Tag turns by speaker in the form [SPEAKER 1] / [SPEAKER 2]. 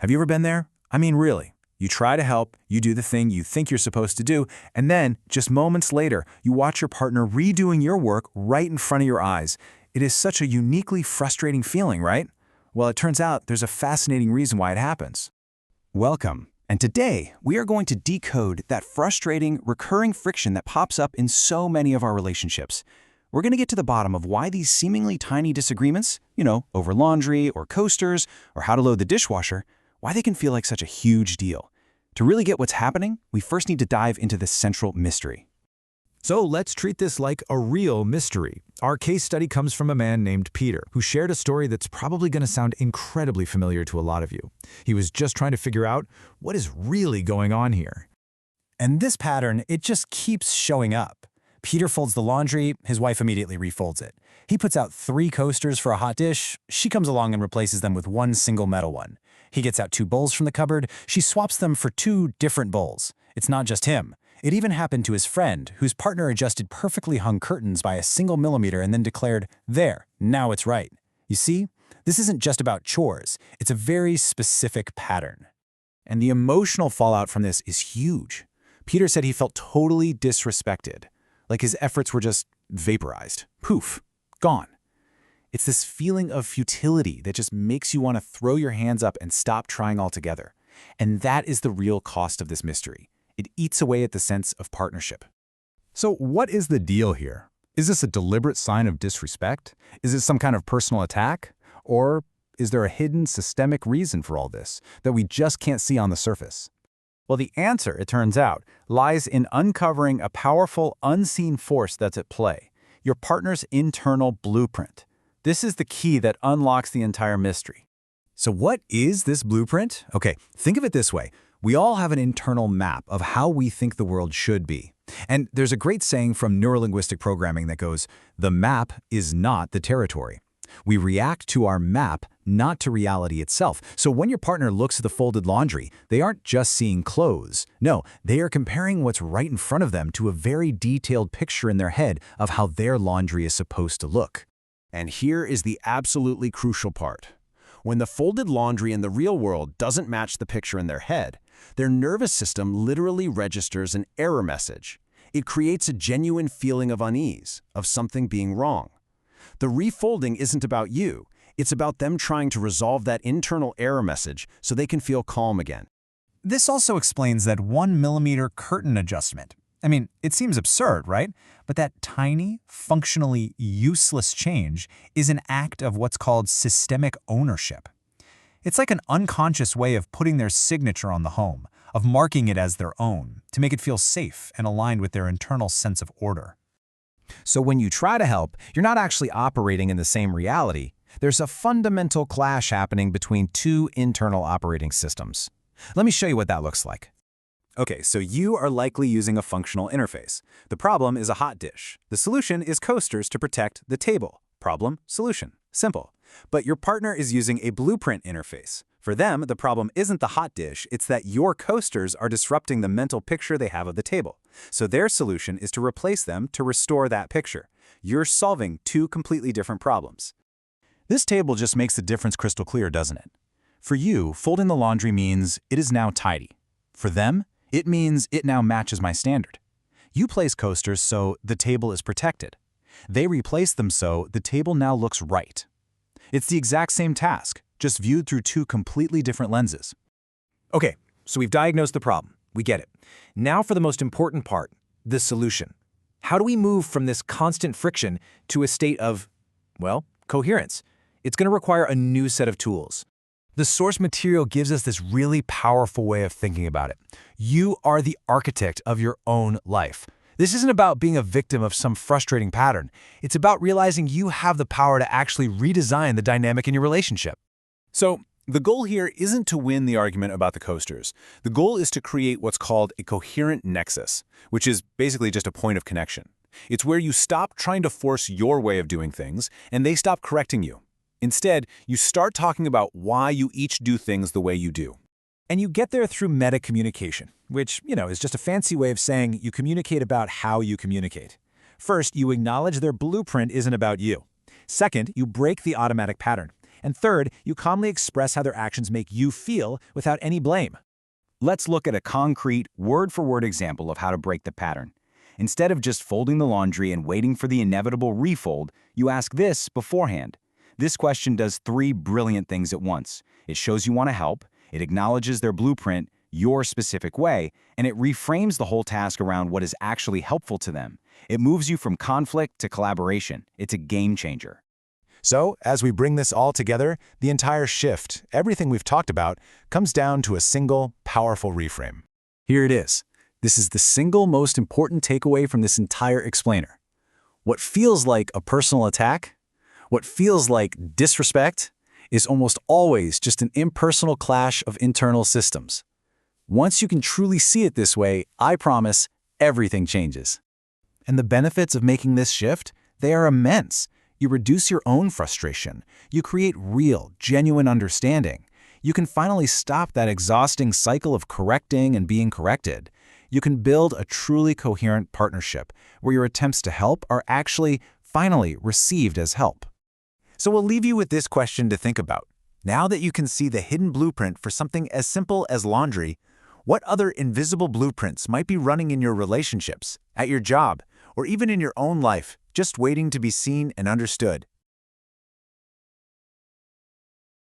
[SPEAKER 1] Have you ever been there? I mean, really. You try to help, you do the thing you think you're supposed to do, and then, just moments later, you watch your partner redoing your work right in front of your eyes. It is such a uniquely frustrating feeling, right? Well, it turns out there's a fascinating reason why it happens.
[SPEAKER 2] Welcome, and today we are going to decode that frustrating, recurring friction that pops up in so many of our relationships. We're going to get to the bottom of why these seemingly tiny disagreements, over laundry or coasters or how to load the dishwasher, why they can feel like such a huge deal. To really get what's happening, we first need to dive into this central mystery.
[SPEAKER 3] So let's treat this like a real mystery. Our case study comes from a man named Peter, who shared a story that's probably going to sound incredibly familiar to a lot of you. He was just trying to figure out what is really going on here.
[SPEAKER 4] And this pattern, it just keeps showing up. Peter folds the laundry, his wife immediately refolds it. He puts out 3 coasters for a hot dish, she comes along and replaces them with one single metal one. He gets out 2 bowls from the cupboard, she swaps them for 2 different bowls. It's not just him. It even happened to his friend, whose partner adjusted perfectly hung curtains by a single millimeter and then declared, "There, now it's right." You see, this isn't just about chores, it's a very specific pattern.
[SPEAKER 1] And the emotional fallout from this is huge. Peter said he felt totally disrespected, like his efforts were just vaporized. Poof, gone. It's this feeling of futility that just makes you want to throw your hands up and stop trying altogether. And that is the real cost of this mystery. It eats away at the sense of partnership.
[SPEAKER 3] So what is the deal here? Is this a deliberate sign of disrespect? Is it some kind of personal attack? Or is there a hidden systemic reason for all this that we just can't see on the surface?
[SPEAKER 1] Well, the answer, it turns out, lies in uncovering a powerful, unseen force that's at play, your partner's internal blueprint. This is the key that unlocks the entire mystery.
[SPEAKER 4] So what is this blueprint? Okay, think of it this way. We all have an internal map of how we think the world should be. And there's a great saying from neuro-linguistic programming that goes, "The map is not the territory." We react to our map, not to reality itself. So when your partner looks at the folded laundry, they aren't just seeing clothes. No, they are comparing what's right in front of them to a very detailed picture in their head of how their laundry is supposed to look.
[SPEAKER 5] And here is the absolutely crucial part. When the folded laundry in the real world doesn't match the picture in their head, their nervous system literally registers an error message. It creates a genuine feeling of unease, of something being wrong. The refolding isn't about you. It's about them trying to resolve that internal error message so they can feel calm again.
[SPEAKER 4] This also explains that 1 millimeter curtain adjustment. I mean, it seems absurd, right? But that tiny, functionally useless change is an act of what's called systemic ownership. It's like an unconscious way of putting their signature on the home, of marking it as their own, to make it feel safe and aligned with their internal sense of order.
[SPEAKER 2] So when you try to help, you're not actually operating in the same reality. There's a fundamental clash happening between 2 internal operating systems. Let me show you what that looks like.
[SPEAKER 1] Okay, so you are likely using a functional interface. The problem is a hot dish. The solution is coasters to protect the table. Problem, solution. Simple. But your partner is using a blueprint interface. For them, the problem isn't the hot dish, it's that your coasters are disrupting the mental picture they have of the table. So their solution is to replace them to restore that picture. You're solving 2 completely different problems. This table just makes the difference crystal clear, doesn't it? For you, folding the laundry means it is now tidy. For them, it means it now matches my standard. You place coasters so the table is protected. They replace them so the table now looks right. It's the exact same task, just viewed through 2 completely different lenses. Okay, so we've diagnosed the problem. We get it. Now for the most important part, the solution. How do we move from this constant friction to a state of, well, coherence? It's going to require a new set of tools. The source material gives us this really powerful way of thinking about it. You are the architect of your own life. This isn't about being a victim of some frustrating pattern. It's about realizing you have the power to actually redesign the dynamic in your relationship. So, the goal here isn't to win the argument about the coasters. The goal is to create what's called a coherent nexus, which is basically just a point of connection. It's where you stop trying to force your way of doing things, and they stop correcting you. Instead, you start talking about why you each do things the way you do. And you get there through meta-communication, which, is just a fancy way of saying you communicate about how you communicate. First, you acknowledge their blueprint isn't about you. Second, you break the automatic pattern.
[SPEAKER 3] And third, you calmly express how their actions make you feel without any blame.
[SPEAKER 2] Let's look at a concrete, word-for-word example of how to break the pattern. Instead of just folding the laundry and waiting for the inevitable refold, you ask this beforehand. This question does 3 brilliant things at once. It shows you want to help, it acknowledges their blueprint, your specific way, and it reframes the whole task around what is actually helpful to them. It moves you from conflict to collaboration. It's a game changer.
[SPEAKER 3] So, as we bring this all together, the entire shift, everything we've talked about, comes down to a single, powerful reframe.
[SPEAKER 1] Here it is. This is the single most important takeaway from this entire explainer. What feels like a personal attack, what feels like disrespect, is almost always just an impersonal clash of internal systems. Once you can truly see it this way, I promise, everything changes.
[SPEAKER 3] And the benefits of making this shift, they are immense. You reduce your own frustration. You create real, genuine understanding. You can finally stop that exhausting cycle of correcting and being corrected. You can build a truly coherent partnership where your attempts to help are actually, finally, received as help. So we'll leave you with this question to think about. Now that you can see the hidden blueprint for something as simple as laundry, what other invisible blueprints might be running in your relationships, at your job, or even in your own life, just waiting to be seen and understood?